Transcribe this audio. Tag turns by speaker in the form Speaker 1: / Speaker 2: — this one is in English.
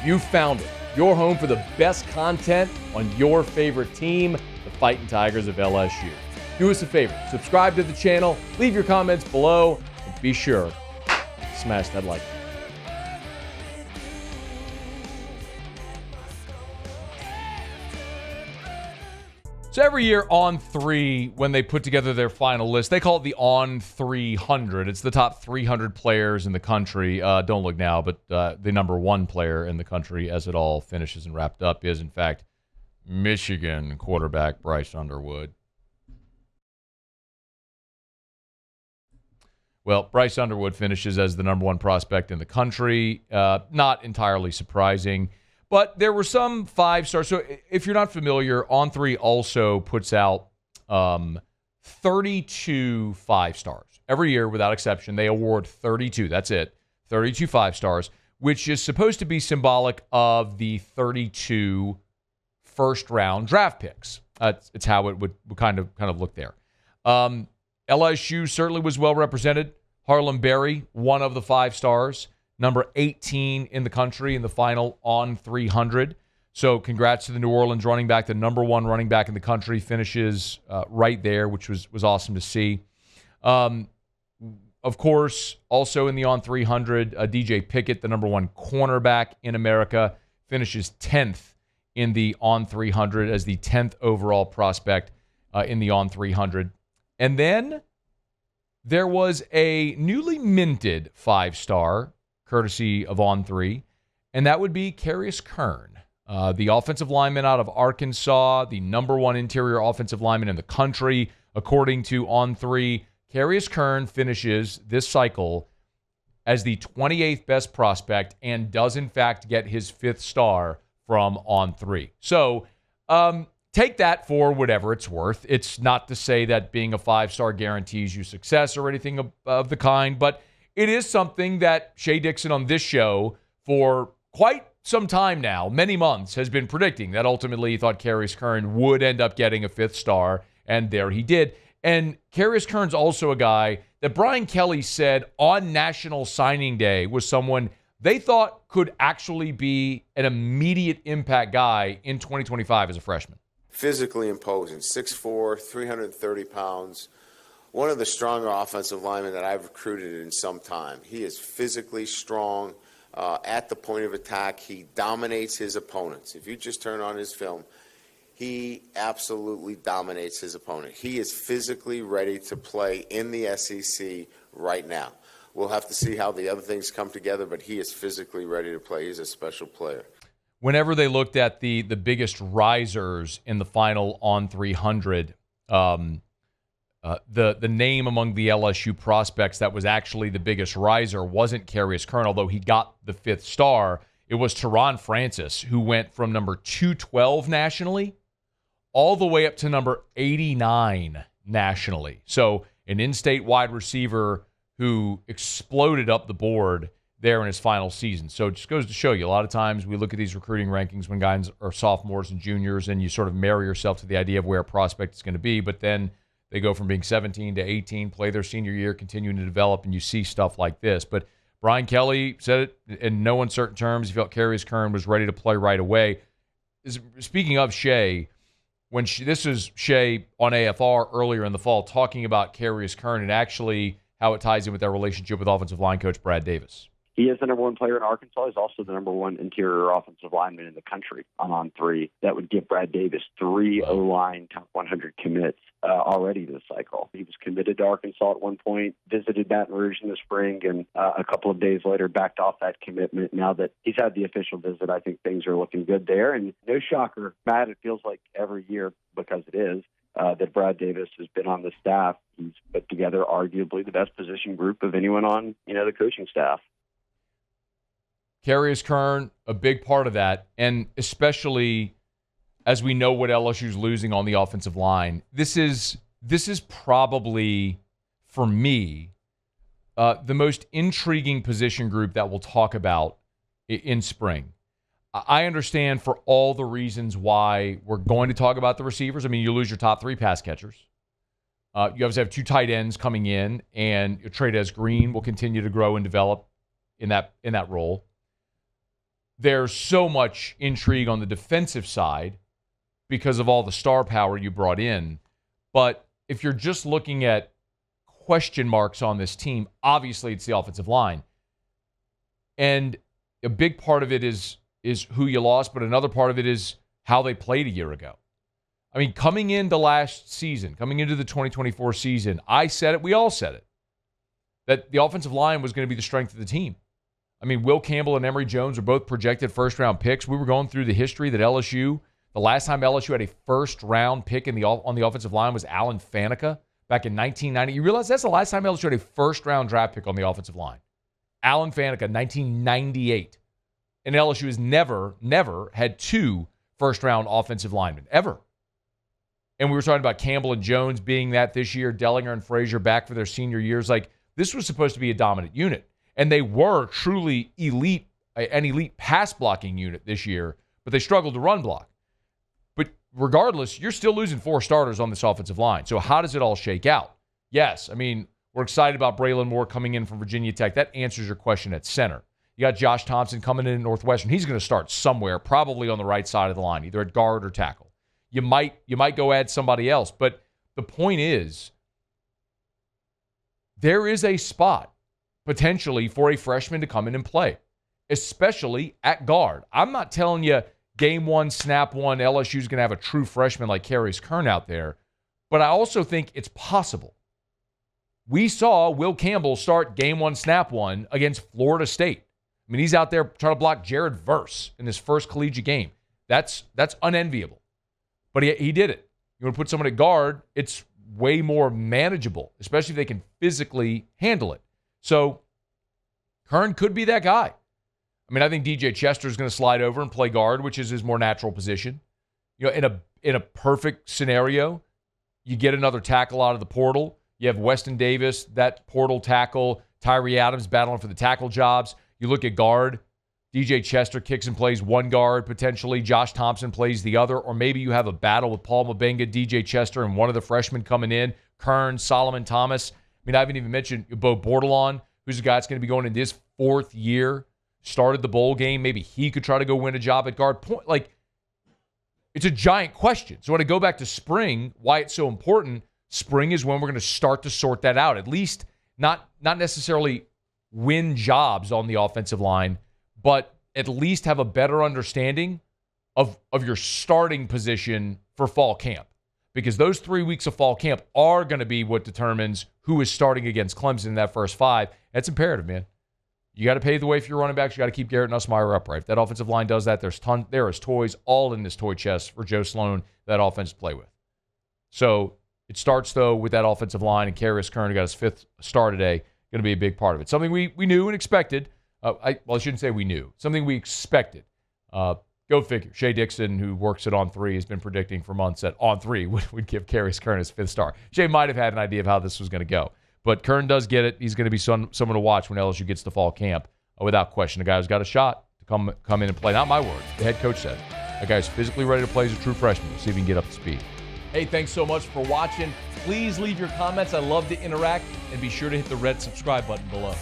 Speaker 1: You found it. Your home for the best content on your favorite team, the Fighting Tigers of LSU. Do us a favor, subscribe to the channel, leave your comments below, and be sure to smash that like button. So every year on 3, when they put together their final list, they call it the On 300. It's the top 300 players in the country. Don't look now, but the number 1 player in the country as it all finishes and wrapped up is, in fact, Michigan quarterback Bryce Underwood. Well, Bryce Underwood finishes as the number 1 prospect in the country. Not entirely surprising. But there were some 5-stars. So if you're not familiar, On 3 also puts out 32 5-stars. Every year, without exception, they award 32. That's it. 32 5-stars, which is supposed to be symbolic of the 32 first-round draft picks. It's how it would kind of look there. LSU certainly was well represented. Harlem Berry, one of the 5-stars. Number 18 in the country in the final On 300. So congrats to the New Orleans running back, the number 1 running back in the country, finishes right there, which was awesome to see. Of course, also in the On 300, DJ Pickett, the number 1 cornerback in America, finishes 10th in the On 300 as the 10th overall prospect in the On 300. And then there was a newly minted 5-star, courtesy of On 3, and that would be Carius Curne, the offensive lineman out of Arkansas, the number 1 interior offensive lineman in the country. According to On 3, Carius Curne finishes this cycle as the 28th best prospect and does, in fact, get his 5th star from On 3. So take that for whatever it's worth. It's not to say that being a 5-star guarantees you success or anything of the kind, but it is something that Shea Dixon on this show for quite some time now, many months, has been predicting that ultimately he thought Carius Curne would end up getting a 5th star, and there he did. And Carius Curne's also a guy that Brian Kelly said on National Signing Day was someone they thought could actually be an immediate impact guy in 2025 as a freshman.
Speaker 2: Physically imposing, 6'4", 330 pounds. One of the stronger offensive linemen that I've recruited in some time. He is physically strong at the point of attack. He dominates his opponents. If you just turn on his film, he absolutely dominates his opponent. He is physically ready to play in the SEC right now. We'll have to see how the other things come together, but he is physically ready to play. He's a special player.
Speaker 1: Whenever they looked at the biggest risers in the final On 300, the name among the LSU prospects that was actually the biggest riser wasn't Carius Curne, although he got the 5th star. It was Teron Francis, who went from number 212 nationally all the way up to number 89 nationally. So an in-state wide receiver who exploded up the board there in his final season. So it just goes to show you, a lot of times we look at these recruiting rankings when guys are sophomores and juniors, and you sort of marry yourself to the idea of where a prospect is going to be, but then they go from being 17 to 18, play their senior year, continuing to develop, and you see stuff like this. But Brian Kelly said it in no uncertain terms. He felt Carius Curne was ready to play right away. Speaking of Shea, this is Shea on AFR earlier in the fall talking about Carius Curne and actually how it ties in with their relationship with offensive line coach Brad Davis.
Speaker 3: He is the number 1 player in Arkansas. He's also the number 1 interior offensive lineman in the country on 3. That would give Brad Davis 3 O-line top 100 commits already this cycle. He was committed to Arkansas at one point, visited Baton Rouge in the spring, and a couple of days later backed off that commitment. Now that he's had the official visit, I think things are looking good there. And no shocker, Matt, it feels like every year, because it is, that Brad Davis has been on the staff. He's put together arguably the best position group of anyone on, the coaching staff.
Speaker 1: Carius Curne, a big part of that, and especially as we know what LSU's losing on the offensive line. This is probably, for me, the most intriguing position group that we'll talk about in spring. I understand for all the reasons why we're going to talk about the receivers. I mean, you lose your top 3 pass catchers. You obviously have 2 tight ends coming in, and Trey'Dez Green will continue to grow and develop in that role. there's so much intrigue on the defensive side because of all the star power you brought in. But if you're just looking at question marks on this team, obviously it's the offensive line. And a big part of it is who you lost, but another part of it is how they played a year ago. I mean, coming into last season, coming into the 2024 season, I said it, we all said it, that the offensive line was going to be the strength of the team. I mean, Will Campbell and Emory Jones are both projected first-round picks. We were going through the history that LSU, the last time LSU had a first-round pick on the offensive line was Alan Faneca back in 1990. You realize that's the last time LSU had a first-round draft pick on the offensive line. Alan Faneca, 1998. And LSU has never had two first-round offensive linemen, ever. And we were talking about Campbell and Jones being that this year, Dellinger and Frazier back for their senior years. Like, this was supposed to be a dominant unit. And they were truly elite, an elite pass-blocking unit this year, but they struggled to run block. But regardless, you're still losing four starters on this offensive line. So how does it all shake out? Yes, I mean, we're excited about Braylon Moore coming in from Virginia Tech. That answers your question at center. You got Josh Thompson coming in at Northwestern. He's going to start somewhere, probably on the right side of the line, either at guard or tackle. You might go add somebody else. But the point is, there is a spot potentially for a freshman to come in and play, especially at guard. I'm not telling you game one, snap one, LSU's going to have a true freshman like Carius Curne out there, but I also think it's possible. We saw Will Campbell start game one, snap one against Florida State. I mean, he's out there trying to block Jared Verse in his first collegiate game. That's unenviable. But he did it. You want to put someone at guard, it's way more manageable, especially if they can physically handle it. So Curne could be that guy. I mean, I think DJ Chester is going to slide over and play guard, which is his more natural position. You know, in a perfect scenario, you get another tackle out of the portal. You have Weston Davis, that portal tackle, Tyree Adams battling for the tackle jobs. You look at guard, DJ Chester kicks and plays one guard potentially. Josh Thompson plays the other. Or maybe you have a battle with Paul Mabenga, DJ Chester, and one of the freshmen coming in, Curne, Solomon Thomas. I mean, I haven't even mentioned Bo Bordelon, who's a guy that's going to be going into his fourth year, started the bowl game. Maybe he could try to go win a job at guard. Like, it's a giant question. So when I go back to spring, why it's so important, spring is when we're going to start to sort that out. At least not necessarily win jobs on the offensive line, but at least have a better understanding of your starting position for fall camp. Because those 3 weeks of fall camp are going to be what determines who is starting against Clemson in that first five. That's imperative, man. You got to pave the way for your running backs. You got to keep Garrett Nussmeier upright. If that offensive line does that, there is toys all in this toy chest for Joe Sloan, that offense to play with. So it starts, though, with that offensive line, and Carius Curne, who got his fifth star today, going to be a big part of it. Something we knew and expected. I shouldn't say we knew. Something we expected. Go figure. Shea Dixon, who works at On3, has been predicting for months that On3 would give Carius Curne his fifth star. Shea might have had an idea of how this was going to go. But Curne does get it. He's going to be someone to watch when LSU gets to fall camp, without question. A guy who's got a shot to come in and play. Not my word. The head coach said. A guy who's physically ready to play as a true freshman. We'll see if he can get up to speed. Hey, thanks so much for watching. Please leave your comments. I love to interact. And be sure to hit the red subscribe button below.